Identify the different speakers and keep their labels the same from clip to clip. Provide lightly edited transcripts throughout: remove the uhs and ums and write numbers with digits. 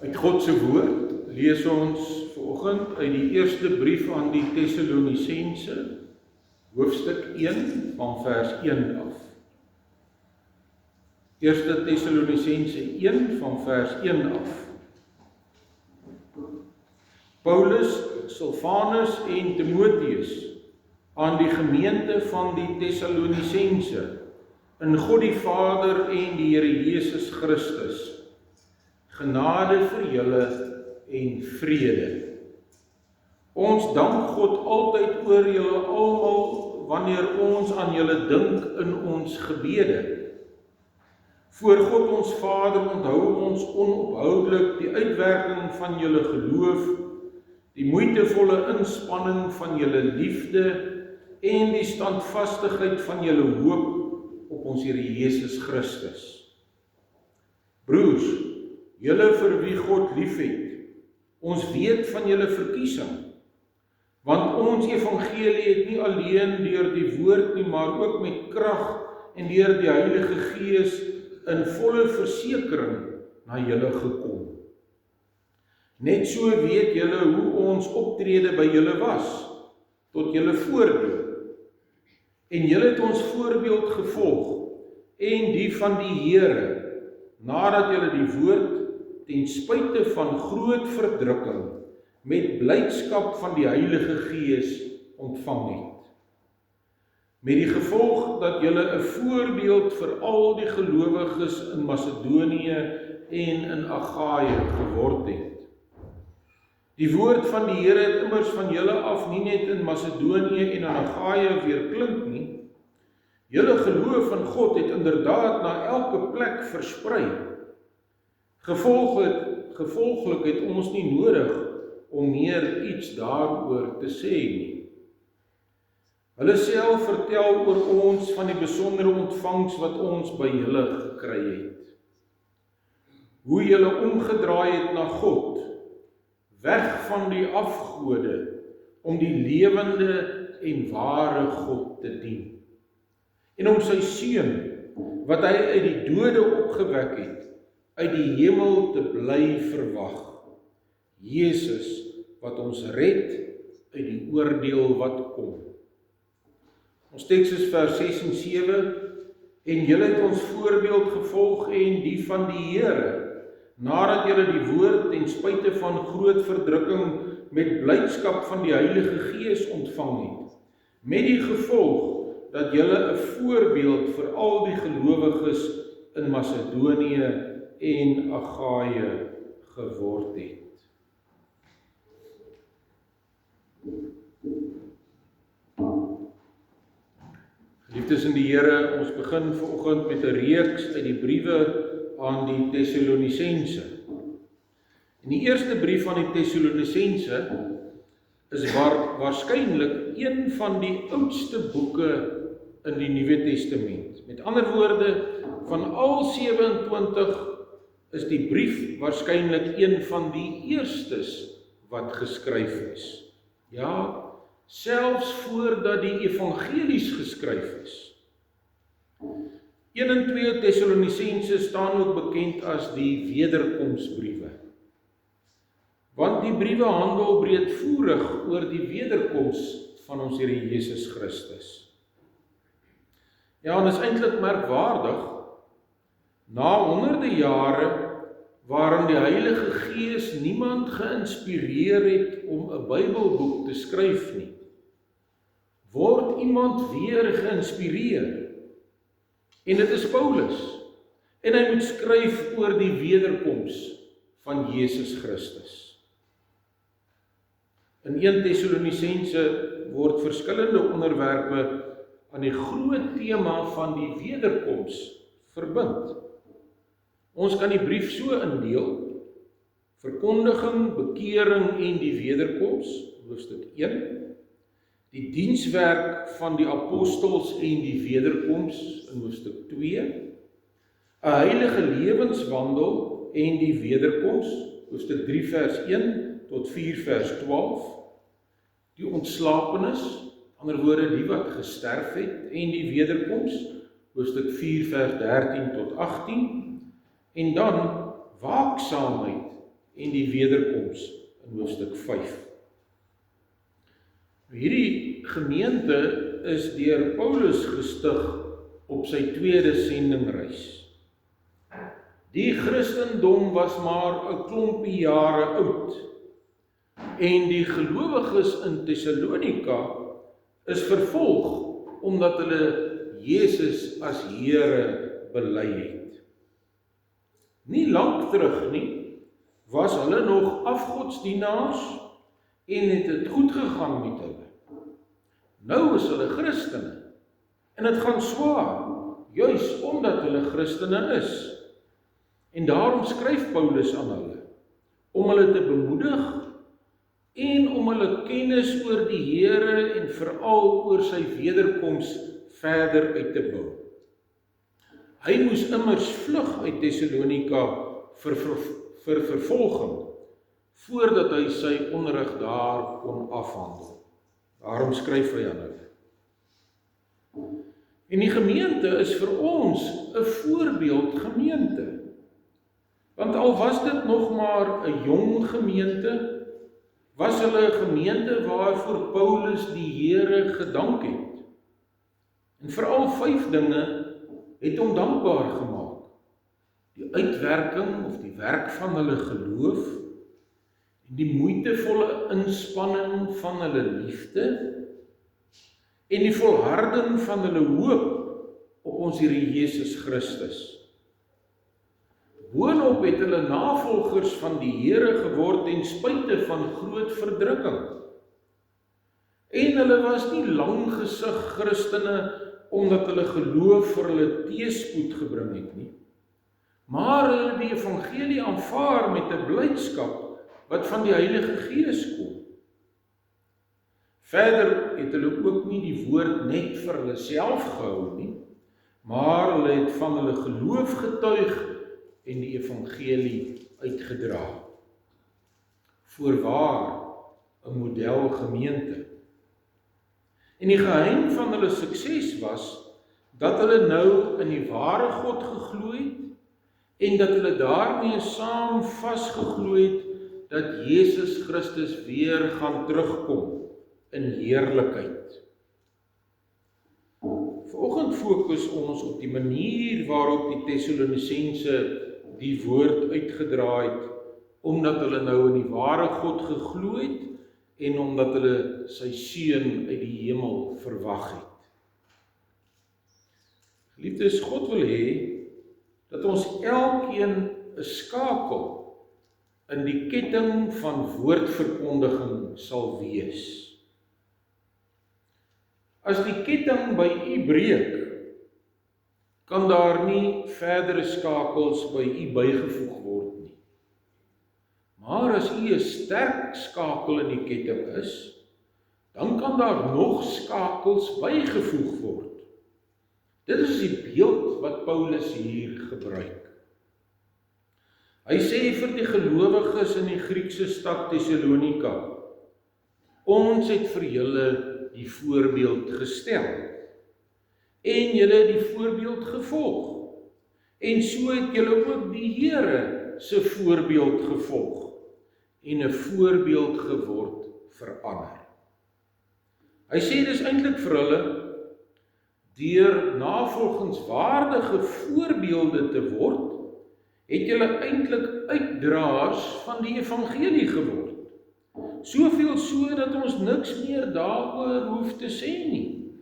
Speaker 1: Uit God se woord lees ons vanoggend uit die eerste brief aan die Tessalonisense, hoofstuk 1 van vers 1 af. Eerste Tessalonisense 1 van vers 1 af. Paulus, Silvanus en Timotheus aan die gemeente van die Tessalonisense, in God die Vader en die Here Jesus Christus, genade vir julle en vrede. Ons dank God altyd oor julle almal wanneer ons aan julle dink in ons gebede. Voor God ons Vader onthou ons onophoudelik die uitwerking van julle geloof, die moeitevolle inspanning van julle liefde en die standvastigheid van julle hoop op ons Here Jesus Christus. Broers, julle vir wie God liefhet, ons weet van julle verkiesing, want ons evangelie het nie alleen deur die woord nie, maar ook met krag en deur die Heilige Gees in volle versekering na julle gekom. Net so weet julle hoe ons optrede by julle was, tot julle voordeel. En julle het ons voorbeeld gevolg, en die van die Here, nadat julle die woord ten spyte van groot verdrukking met blydskap van die Heilige Gees ontvang het. Met die gevolg dat julle 'n voorbeeld vir al die gelowiges in Macedonië en in Agaia geword het. Die woord van die Here het immers van julle af nie net in Macedonië en in Agaia weer klink nie. Julle geloof in God het inderdaad na elke plek versprei. Gevolglik het ons nie nodig om meer iets daaroor te sê nie. Hulle self vertel oor ons van die besondere ontvangs wat ons by julle gekry het. Hoe julle omgedraai het na God, weg van die afgode, om die lewende en ware God te dien. En om sy seun, wat hy uit die dode opgewek het, uit die hemel te bly verwag. Jesus, wat ons red uit die oordeel wat kom. Ons teks is vers 6 en 7, en julle het ons voorbeeld gevolg en die van die Here, nadat julle die woord ten spyte van groot verdrukking met blydskap van die Heilige Gees ontvang het, met die gevolg dat julle 'n voorbeeld vir al die gelowiges in Macedonië en Agaia geword het. Geliefdes in die Here, ons begin vanoggend met 'n reeks uit die briewe aan die Tessalonisense. En die eerste brief aan die Tessalonisense is waarskynlik een van die oudste boeke in die Nuwe Testament. Met ander woorde, van al 27 is die brief waarskynlik een van die eerstes wat geskryf is. Ja, selfs voordat die evangelies geskryf is. 1 en 2 Tessalonisense staan ook bekend as die wederkomsbriewe. Want die briewe handel breedvoerig oor die wederkoms van ons Here Jesus Christus. Ja, en is eintlik merkwaardig, na honderde jare waarin die Heilige Gees niemand geïnspireer het om 'n Bybelboek te skryf nie, word iemand weer geïnspireer. En dit is Paulus. En hy moet skryf oor die wederkoms van Jesus Christus. In 1 Tessalonisense word verskillende onderwerpe aan die groot tema van die wederkoms verbind. Ons kan die brief so indeel: verkondiging, bekering en die wederkoms, hoofstuk 1. Die dienswerk van die apostels en die wederkoms in hoofstuk 2. 'n heilige lewenswandel en die wederkoms, hoofstuk 3 vers 1 tot 4 vers 12. Die ontslapenis, ander woorde die wat gesterf het, en die wederkoms, hoofstuk 4 vers 13 tot 18, en dan waaksaamheid en die wederkoms in hoofstuk 5. Hierdie gemeente is deur Paulus gestig op sy tweede sendingreis. Die Christendom was maar 'n klompie jare oud, en die gelowiges in Thessalonika is vervolg omdat hulle Jesus as Here bely het. Nie lank terug nie, was hulle nog afgodsdienaars en het dit goed gegaan met hulle. Nou is hulle Christene, en dit gaan swaar, juis omdat hulle Christene is. En daarom skryf Paulus aan hulle, om hulle te bemoedig en om hulle kennis oor die Here en veral oor sy wederkoms verder uit te bou. Hy moes immers vlug uit Thessalonika vir vervolging, voordat hy sy onderrig daar kon afhandel. Daarom skryf hy aan hulle. En die gemeente is vir ons 'n voorbeeld gemeente. Want al was dit nog maar 'n jong gemeente, was hulle 'n gemeente waarvoor Paulus die Here gedank het. En veral 5 dinge het hom dankbaar gemaak. Die uitwerking of die werk van hulle geloof, en die moeitevolle inspanning van hulle liefde, en die volharding van hulle hoop op ons Here Jesus Christus. Boonop het hulle navolgers van die Here geword ten spyte van groot verdrukking. En hulle was nie langgesig Christene omdat hulle geloof vir hulle teëspoed gebring het nie, maar hulle het die evangelie aanvaar met 'n blydskap wat van die Heilige Gees kom. Verder het hulle ook nie die woord net vir hulle self gehou nie, maar hulle het van hulle geloof getuig en die evangelie uitgedra. Voorwaar 'n model gemeente. En die geheim van hulle sukses was dat hulle nou in die ware God geglo het en dat hulle daarmee saam vasgeglo het dat Jesus Christus weer gaan terugkom in heerlikheid. Vanoggend fokus ons op die manier waarop die Thessalonisense die woord uitgedra het, omdat hulle nou in die ware God geglo het en omdat hulle sy seun uit die hemel verwag het. Geliefdes, God wil hê dat ons elkeen 'n skakel in die ketting van woordverkondiging sal wees. As die ketting by u breek, kan daar nie verdere skakels by u bygevoeg word nie. Maar as u 'n sterk skakel in die ketting is, dan kan daar nog skakels bygevoeg word. Dit is die beeld wat Paulus hier gebruik. Hy sê vir die gelowiges in die Griekse stad Thessalonika, ons het vir julle die voorbeeld gestel, en julle het die voorbeeld gevolg, en so het julle ook die Here se voorbeeld gevolg, en 'n voorbeeld geword vir ander. Hy sê dis eintlik vir hulle, deur navolgingswaardige voorbeelde te word, het julle eintlik uitdraers van die evangelie geword. Soveel so dat ons niks meer daaroor hoef te sê nie.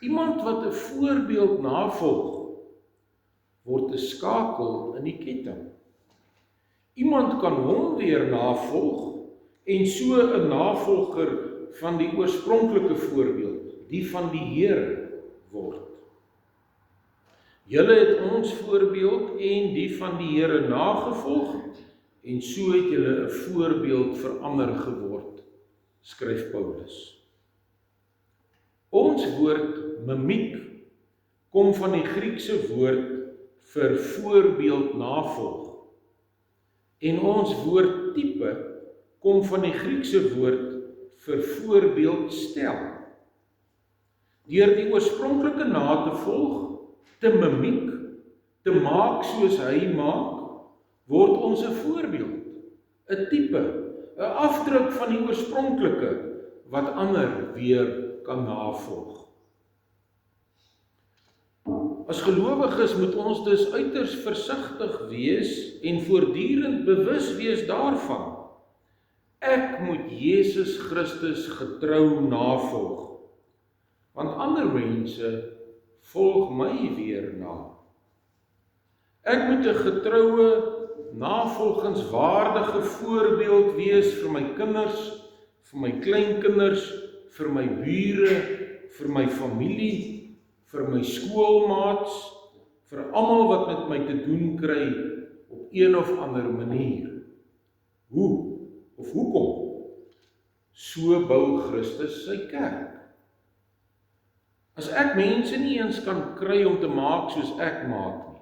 Speaker 1: Iemand wat 'n voorbeeld navolg, word 'n skakel in die ketting. Iemand kan hom weer navolg en so 'n navolger van die oorspronklike voorbeeld, die van die Here, word. Julle het ons voorbeeld en die van die Here nagevolg, en so het julle 'n voorbeeld vir ander geword, skryf Paulus. Ons woord mimiek kom van die Griekse woord vir voorbeeld navolg, en ons woord tipe kom van die Griekse woord vir voorbeeld stel. Deur die oorspronklike na te volg, te mimiek, te maak soos hy maak, word ons 'n voorbeeld, 'n tipe, 'n afdruk van die oorspronklike wat ander weer kan navolg. As gelowiges moet ons dus uiters versigtig wees en voortdurend bewus wees daarvan. Ek moet Jesus Christus getrou navolg, want ander mense volg my weer na. Ek moet 'n getroue, navolgenswaardige voorbeeld wees vir my kinders, vir my kleinkinders, vir my bure, vir my familie, vir my skoolmaats, vir almal wat met my te doen kry op een of ander manier. Hoe of hoekom? So bou Christus sy kerk. As ek mense nie eens kan kry om te maak soos ek maak nie,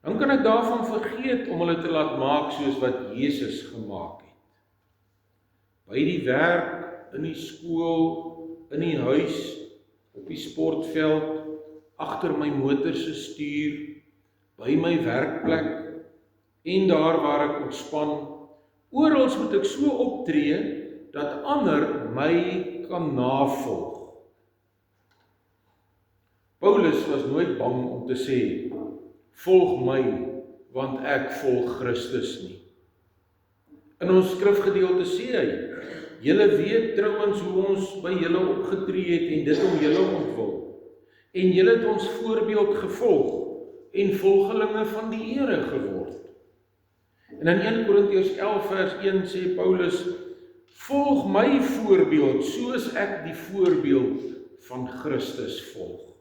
Speaker 1: dan kan ek daarvan vergeet om hulle te laat maak soos wat Jesus gemaak het. By die werk, in die skool, in die huis, op die sportveld, agter my motor se stuur, by my werkplek en daar waar ek ontspan, oral moet ek so optree dat ander my kan navolg. Paulus was nooit bang om te sê, volg my, want ek volg Christus nie. In ons skrifgedeelte sê hy, julle weet trouwens hoe ons by julle opgetree het en dit om julle ontwil. En julle het ons voorbeeld gevolg en volgelinge van die Here geword. En in 1 Korintiërs 11 vers 1 sê Paulus, volg my voorbeeld soos ek die voorbeeld van Christus volg.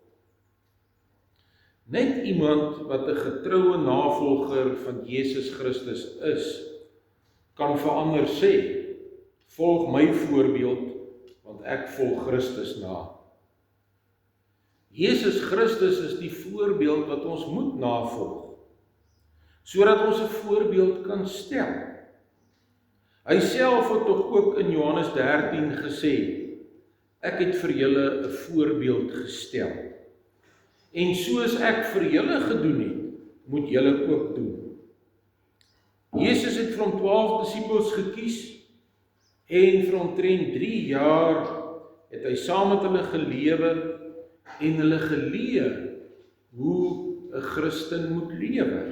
Speaker 1: Net iemand wat 'n getroue navolger van Jesus Christus is, kan vir ander sê, volg my voorbeeld, want ek volg Christus na. Jesus Christus is die voorbeeld wat ons moet navolg, sodat ons 'n voorbeeld kan stel. Hy self het tog ook in Johannes 13 gesê, ek het vir julle 'n voorbeeld gestel. En soos ek vir julle gedoen het, moet julle ook doen. Jesus het vir hom 12 disippels gekies, en vir omtrent 3 jaar het hy saam met hulle gelewe en hulle geleer hoe 'n Christen moet lewe.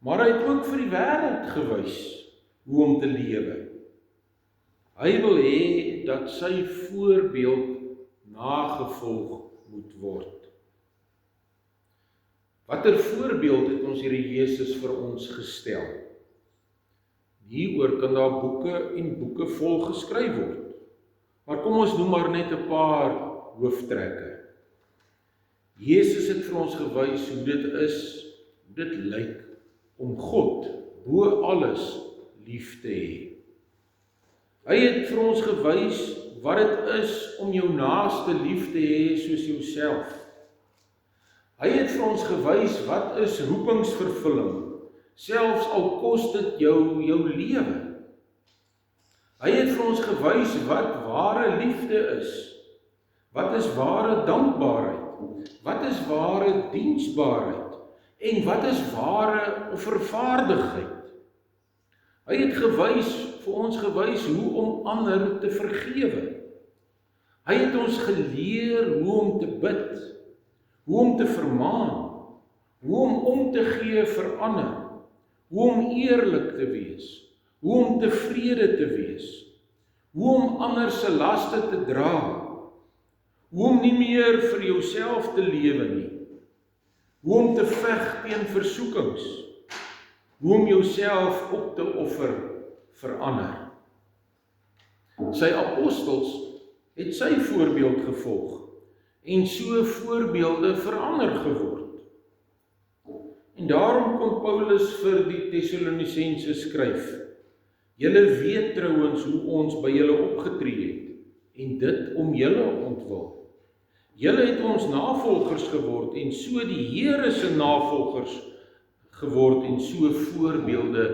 Speaker 1: Maar hy het ook vir die wêreld gewys hoe om te lewe. Hy wil hê dat sy voorbeeld nagevolg moet word. Watter voorbeeld het ons Here Jesus vir ons gestel? Hieroor kan daar boeke en boeke vol geskryf word. Maar kom ons noem maar net 'n paar hooftrekke. Jesus het vir ons gewys hoe dit is, hoe dit lyk om God bo alles lief te hê. Hy het vir ons gewys wat dit is om jou naaste lief te hê soos jouself. Hy het vir ons gewys wat is roepingsvervulling, selfs al kos dit jou lewe. Hy het vir ons gewys wat ware liefde is. Wat is ware dankbaarheid? Wat is ware diensbaarheid? En wat is ware offervaardigheid? Hy het vir ons gewys hoe om ander te vergewe. Hy het ons geleer hoe om te bid, hoe om te vermaan, hoe om te gee vir ander, hoe om eerlik te wees, hoe om tevrede te wees, hoe om ander se laste te dra, hoe om nie meer vir jouself te lewe nie, hoe om te veg teen versoekings, hoe om jouself op te offer vir ander. Sy apostels het sy voorbeeld gevolg en so voorbeelde vir ander geword. En daarom kon Paulus vir die Tessalonisense skryf, julle weet trouwens hoe ons by julle opgetree het en dit om julle ontwil. Julle het ons navolgers geword en so die Here se navolgers geword en so voorbeelde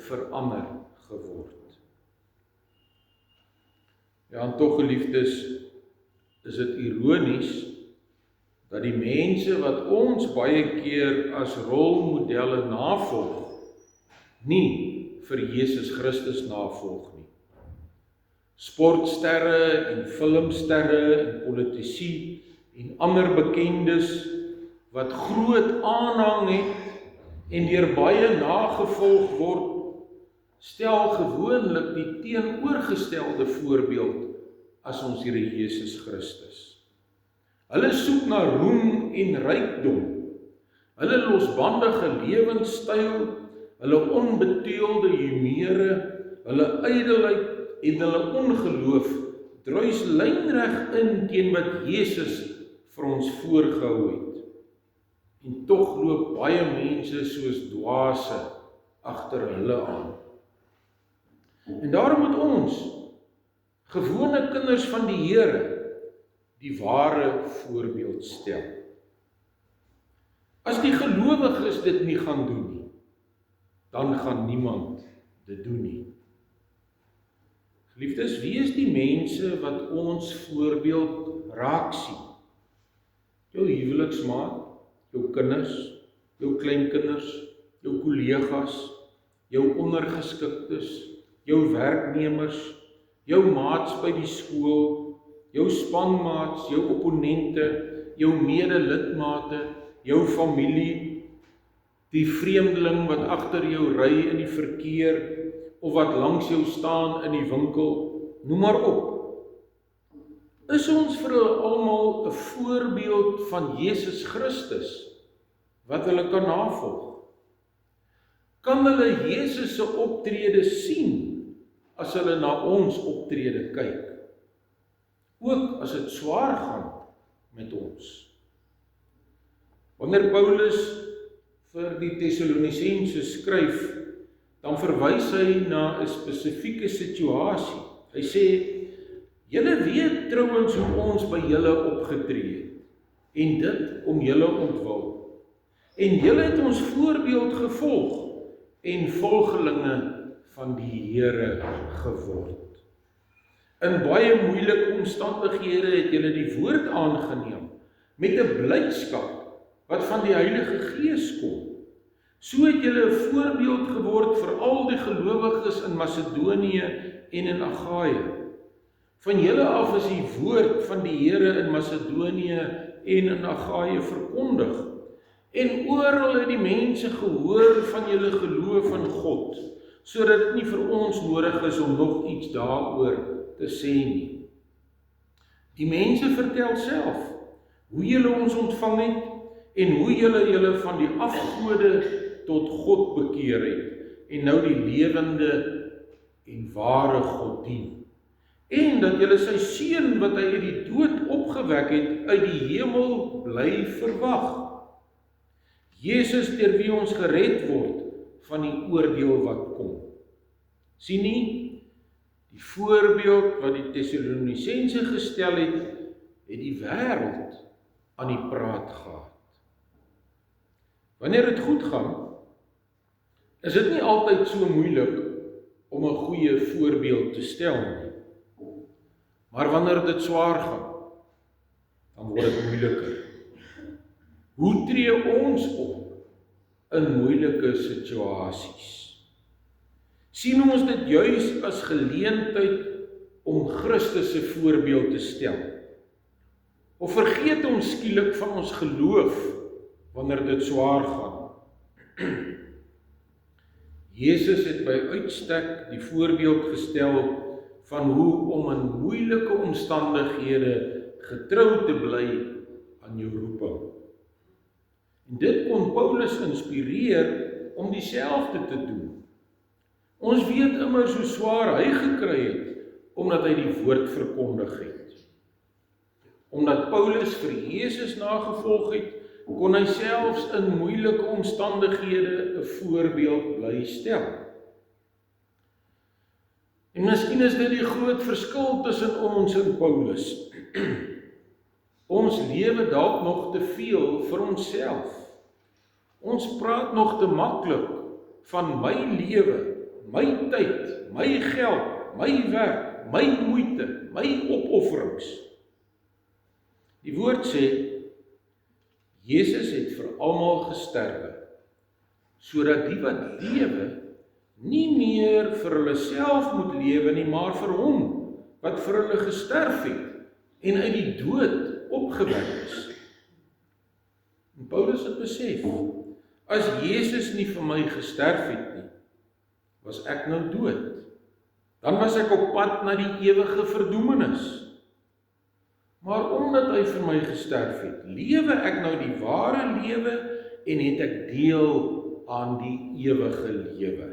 Speaker 1: vir ander geword. Ja, en tog geliefdes, is dit ironies dat die mense wat ons baie keer as rolmodelle navolg, nie vir Jesus Christus navolg nie. Sportsterre en filmsterre en politici en ander bekendes wat groot aanhang het en deur baie nagevolg word, stel gewoonlik die teenoorgestelde voorbeeld as ons Here Jesus Christus. Hulle soek na roem en rykdom, hulle losbandige lewenstyl, hulle onbeteelde humere, hulle ydelheid en hulle ongeloof druis lynreg in teen wat Jesus vir ons voorgehou het. En tog loop baie mense soos dwaase agter hulle aan. En daarom moet ons, gewone kinders van die Here, die ware voorbeeld stel. As die gelowiges dit nie gaan doen nie, dan gaan niemand dit doen nie. Geliefdes, wie is die mense wat ons voorbeeld raak sien? Jou huweliksmaat, jou kinders, jou kleinkinders, jou kollegas, jou ondergeskiktes, jou werknemers, jou maats by die skool, jou spanmaats, jou opponente, jou medelidmate, jou familie, die vreemdeling wat agter jou ry in die verkeer, of wat langs jou staan in die winkel, noem maar op. Is ons vir hulle almal 'n voorbeeld van Jesus Christus, wat hulle kan navolg? Kan hulle Jesus se optrede sien, as hulle na ons optrede kyk? Ook as dit swaar gaan met ons. Wanneer Paulus vir die Tessalonisense skryf, dan verwys hy na 'n spesifieke situasie. Hy sê, julle weet trouens hoe ons by julle opgetree het, en dit om julle ontwil. En julle het ons voorbeeld gevolg, en volgelinge van die Here geword. In baie moeilike omstandighede het julle die woord aangeneem, met 'n blydskap wat van die Heilige Gees kom. So het julle 'n voorbeeld geword vir al die gelowiges in Macedonië en in Agaia. Van julle af is die woord van die Here in Macedonië en in Agaia verkondig. En oral het die mense gehoor van julle geloof in God, sodat dit nie vir ons nodig is om nog iets daaroor te sê nie. Die mense vertel self hoe julle ons ontvang het en hoe julle van die afgode tot God bekeer het en nou die lewende en ware God dien. En dat julle sy seun wat hy uit die dood opgewek het uit die hemel bly verwag. Jesus deur wie ons gered word van die oordeel wat kom. Sien nie, die voorbeeld wat die Tessalonisense gestel het die wêreld aan die praat gehad. Wanneer dit goed gaan, is dit nie altyd so moeilik om 'n goeie voorbeeld te stel nie. Maar wanneer dit swaar gaan, dan word dit moeiliker. Hoe tree ons op in moeilike situasies? Sien ons dit juis as geleentheid om Christus se voorbeeld te stel? Of vergeet ons skielik van ons geloof wanneer dit swaar gaan? Jesus het by uitstek die voorbeeld gestel van hoe om in moeilike omstandighede getrou te bly aan jou roeping. En dit kon Paulus inspireer om dieselfde te doen. Ons weet immers hoe swaar hy gekry het, omdat hy die woord verkondig het. Omdat Paulus vir Jesus nagevolg het, kon hy selfs in moeilike omstandighede 'n voorbeeld bly stel. En miskien is dit die groot verskil tussen ons en Paulus. Ons lewe dalk nog te veel vir onsself. Ons praat nog te maklik van my lewe, my tyd, my geld, my werk, my moeite, my opofferings. Die woord sê, Jesus het vir almal gesterwe, sodat die wat lewe, nie meer vir hulle self moet lewe nie, maar vir hom, wat vir hulle gesterf het, en uit die dood opgewek is. En Paulus het besef, as Jesus nie vir my gesterf het nie, was ek nou dood. Dan was ek op pad na die ewige verdoemenis. Maar omdat hy vir my gesterf het, lewe ek nou die ware lewe en het ek deel aan die ewige lewe.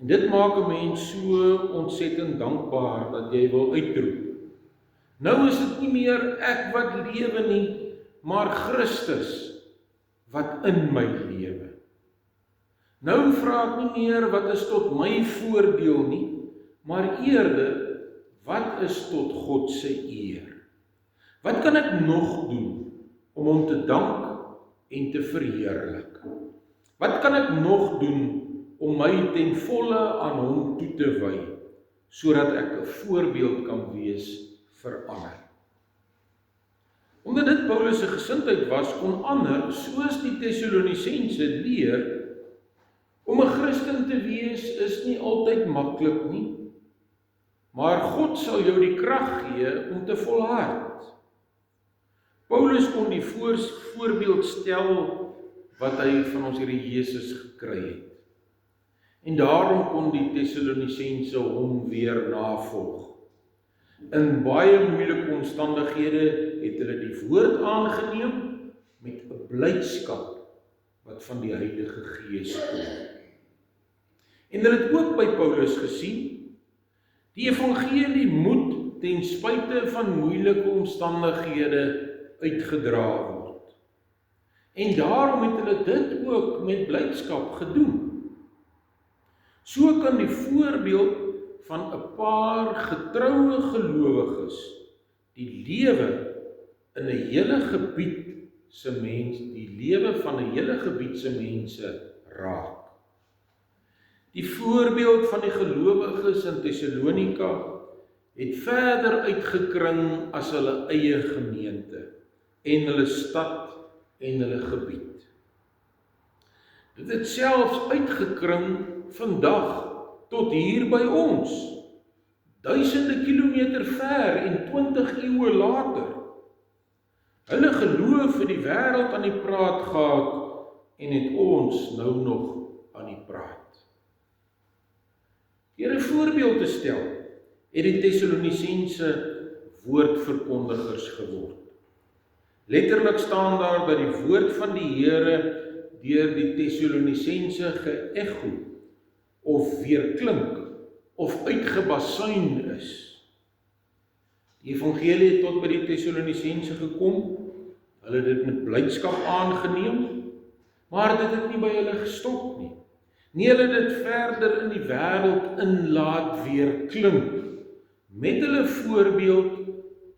Speaker 1: En dit maak 'n mens so ontsettend dankbaar dat jy wil uitroep. Nou is dit nie meer ek wat lewe nie, maar Christus wat in my lewe. Nou vra ek nie meer wat is tot my voordeel nie, maar eerder wat is tot God se eer. Wat kan ek nog doen om hom te dank en te verheerlik? Wat kan ek nog doen om my ten volle aan hom toe te wy, sodat ek 'n voorbeeld kan wees vir ander? Omdat dit Paulus se gesindheid was, kon ander, soos die Tessalonisense, leer, om 'n Christen te wees is nie altyd maklik nie, maar God sal jou die krag gee om te volhard. Paulus kon die voorbeeld stel wat hy van ons Here Jesus gekry het. En daarom kon die Tessalonisense hom weer navolg. In baie moeilike omstandighede het hulle die woord aangeneem met 'n blydskap wat van die Heilige Gees kom. En hulle het ook by Paulus gesien, die evangelie moet ten spyte van moeilike omstandighede uitgedra word. En daarom het hulle dit ook met blydskap gedoen. So kan die voorbeeld van 'n paar getroue gelowiges die lewe in 'n hele gebied se die lewe van 'n hele gebied se mense raak. Die voorbeeld van die gelowiges in Tessalonika het verder uitgekring as hulle eie gemeente en hulle stad en hulle gebied. Dit het selfs uitgekring vandag tot hier by ons, duisende kilometer ver en 20 eeue later. Hulle geloof het die wêreld aan die praat gehad en het ons nou nog aan die praat. Deur 'n voorbeeld te stel, het die Tessalonisense woordverkondigers geword. Letterlik staan daar dat die woord van die Here deur die Tessalonisense geëcho of weerklink of uitgebasuin is. Die evangelie het tot by die Tessalonisense gekom, hulle het dit met blydskap aangeneem, maar dit het nie by hulle gestop nie. Nee, hulle het dit verder in die wêreld in laat weerklink, met hulle voorbeeld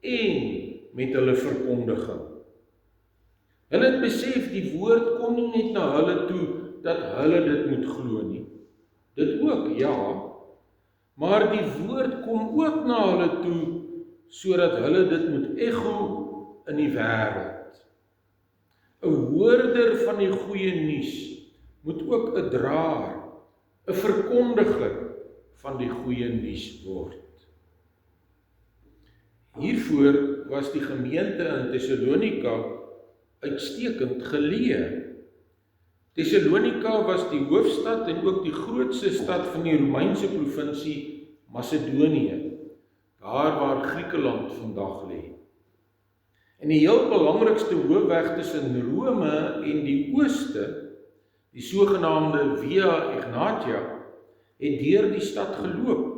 Speaker 1: en met hulle verkondiging. Hulle het besef die woord kom nie net na hulle toe, dat hulle dit moet glo nie. Dit ook, ja, maar die woord kom ook na hulle toe, sodat hulle dit moet echo in die wêreld. 'n hoorder van die goeie nuus moet ook 'n draer, 'n verkondiger van die goeie nuus word. Hiervoor was die gemeente in Tessalonika uitstekend geleë. Tessalonika was die hoofstad en ook die grootste stad van die Romeinse provinsie Macedonië, daar waar Griekeland vandag lê. En die heel belangrikste hoofweg tussen Rome en die ooste, die sogenaamde Via Egnatia, het deur die stad geloop.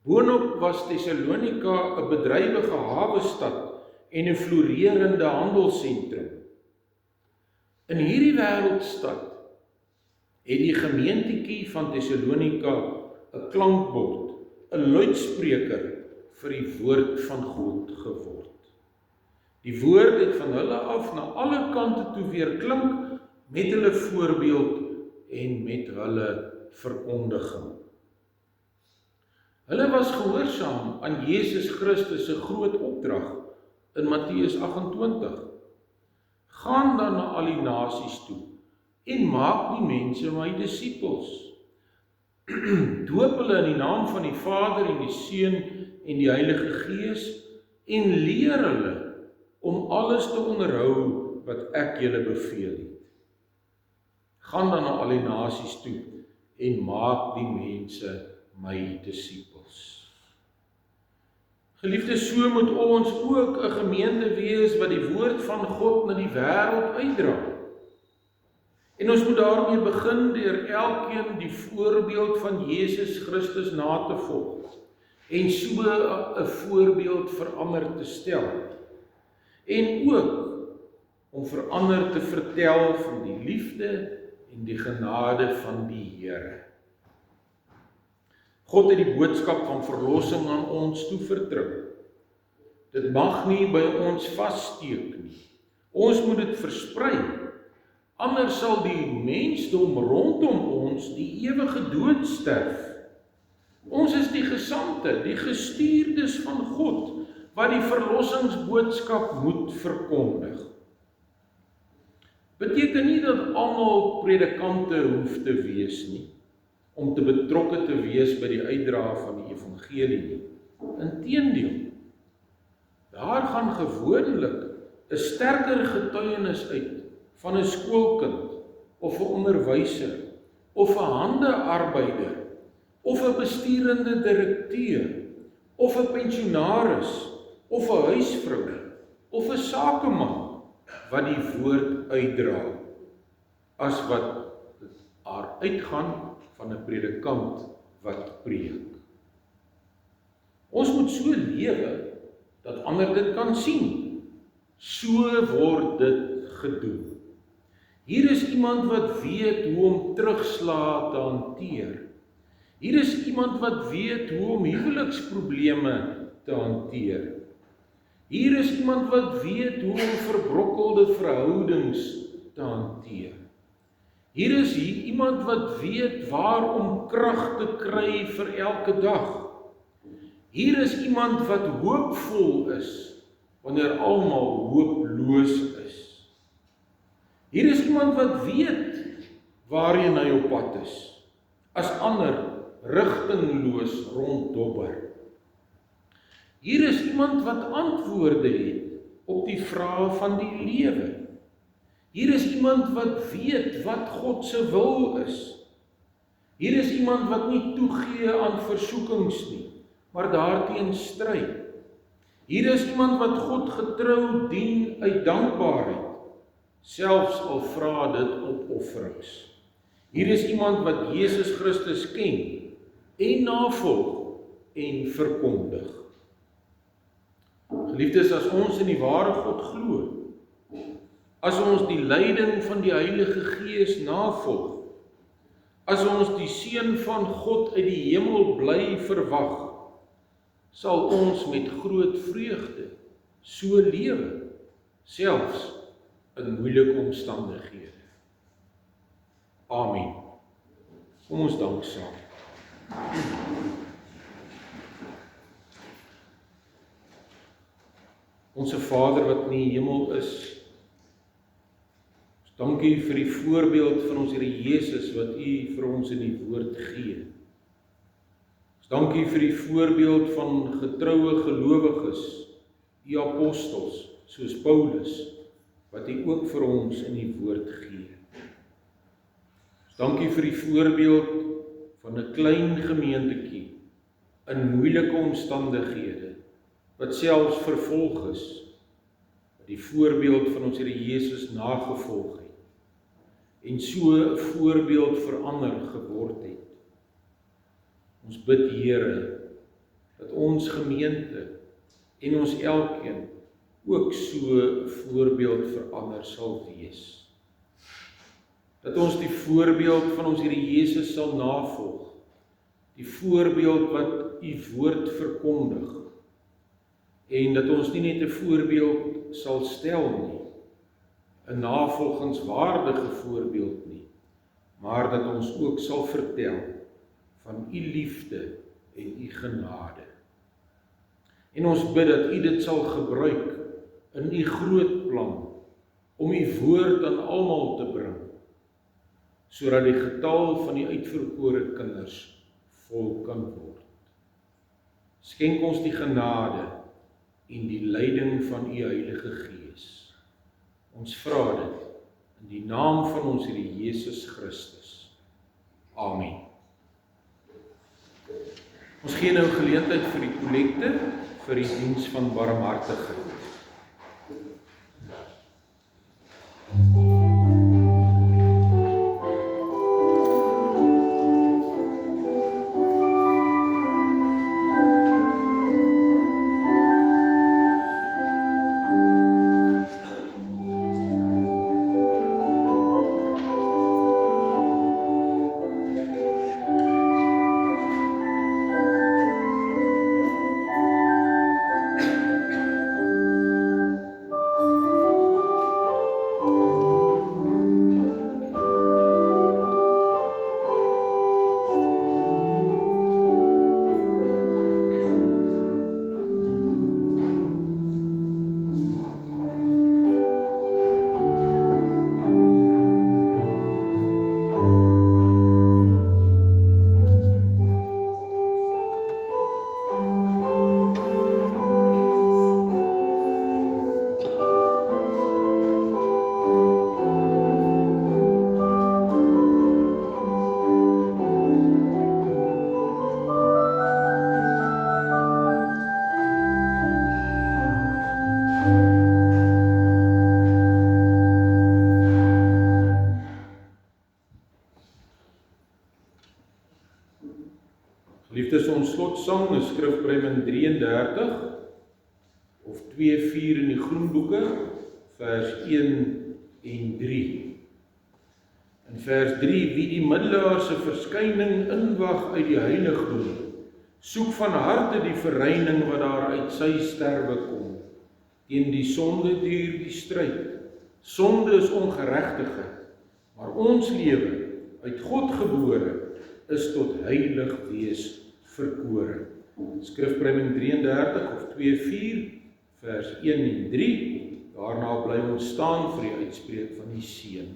Speaker 1: Boonop was Tessalonika 'n bedrywige hawestad en 'n floreerende handelsentrum. In hierdie wêreldstad het die gemeentetjie van Tessalonika 'n klankbord, 'n luidspreker vir die woord van God geword. Die woord het van hulle af na alle kante toe weer klink met hulle voorbeeld en met hulle verkondiging. Hulle was gehoorsaam aan Jesus Christus se groot opdrag in Matteus 28. Gaan dan na al die nasies toe en maak die mense my disippels. Doop hulle in die naam van die Vader en die Seun en die Heilige Gees en leer hulle om alles te onderhou wat ek julle beveel het. Gaan dan na al die nasies toe en maak die mense my disippels. Geliefdes, so moet ons ook 'n gemeente wees wat die woord van God na die wêreld uitdra. En ons moet daarmee begin deur elkeen die voorbeeld van Jesus Christus na te volg en so 'n voorbeeld vir ander te stel. En ook om vir ander te vertel van die liefde en die genade van die Here. God het die boodskap van verlossing aan ons toevertrou. Dit mag nie by ons vassteek nie. Ons moet dit versprei. Anders sal die mensdom rondom ons die ewige dood sterf. Ons is die gesandte, die gestuurdes van God, wat die verlossingsboodskap moet verkondig. Beteken nie dat almal predikante hoef te wees nie, om te betrokke te wees by die uitdra van die evangelie nie. Inteendeel, daar gaan gewoonlik 'n sterker getuienis uit van 'n skoolkind, of 'n onderwyser, of 'n handearbeider, of 'n besturende direkteur, of 'n pensionaris, of 'n huisvrou, of 'n sakeman, wat die woord uitdra, as wat haar uitgaan van 'n predikant wat preek. Ons moet so lewe, dat ander dit kan sien. So word dit gedoen. Hier is iemand wat weet hoe om terugslae te hanteer. Hier is iemand wat weet hoe om huweliksprobleme te hanteer. Hier is iemand wat weet hoe om verbrokkelde verhoudings te hanteer. Hier is iemand wat weet waar om krag te kry vir elke dag. Hier is iemand wat hoopvol is, wanneer almal hooploos is. Hier is iemand wat weet waarheen hy op pad is, as ander rigtingloos ronddobber. Hier is iemand wat antwoorde het op die vrae van die lewe. Hier is iemand wat weet wat God se wil is. Hier is iemand wat nie toegee aan versoekings nie, maar daarteen stry. Hier is iemand wat God getrou dien uit dankbaarheid, selfs al vra dit opofferings. Hier is iemand wat Jesus Christus ken en navolg en verkondig. Geliefdes, as ons in die ware God glo, as ons die leiding van die Heilige Gees navolg, as ons die Seun van God uit die hemel bly verwag, sal ons met groot vreugde so lewe, selfs in moeilike omstandighede. Amen. Kom ons dank saam. Onse Vader wat in die hemel is, dankie vir die voorbeeld van ons Here Jesus wat U vir ons in die woord gee. Dankie vir die voorbeeld van getroue gelowiges, U apostels, soos Paulus, wat U ook vir ons in die woord gee. Dankie vir die voorbeeld van 'n klein gemeentetjie in moeilike omstandighede, wat selfs vervolg is, wat die voorbeeld van ons Here Jesus nagevolg het, en so 'n voorbeeld vir ander geword het. Ons bid, Here, dat ons gemeente en ons elkeen ook so 'n voorbeeld vir ander sal wees. Dat ons die voorbeeld van ons Here Jesus sal navolg, die voorbeeld wat U woord verkondig, en dat ons nie net 'n voorbeeld sal stel nie, 'n navolgingswaardige voorbeeld nie, maar dat ons ook sal vertel van U liefde en u genade. En ons bid dat u dit sal gebruik in u groot plan, om u woord aan almal te bring, sodat die getal van die uitverkore kinders vol kan word. Skenk ons die genade en die leiding van u Heilige Gees. Ons vra dit in die naam van ons Here Jesus Christus. Amen. Ons gee nou geleentheid vir die kollekte, vir die diens van barmhartigheid. Liefdes, ons slotsang is Skrifbreuke 33 of 2:4 in die groenboeke, vers 1 en 3. In vers 3, wie die middelaar se verskyning inwag uit die heiligdom, soek van harte die verreining wat daar uit sy sterwe kom. Teen die sonde duur die stryd. Sonde is ongeregtigheid, maar ons lewe, uit God gebore, is tot heilig wees verkore. Skrifbreuke 33 of 2:4, vers 1 en 3. Daarna bly ons staan vir die uitspreek van die seën.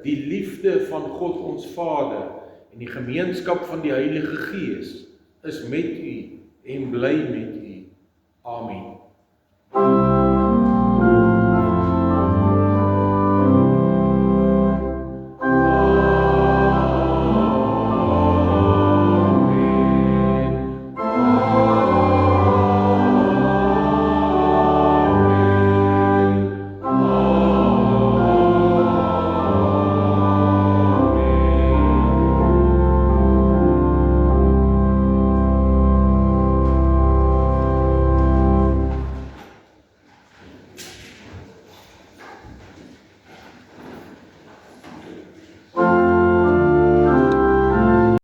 Speaker 1: die liefde van God ons Vader en die gemeenskap van die Heilige Gees is met u en bly met u. Amen.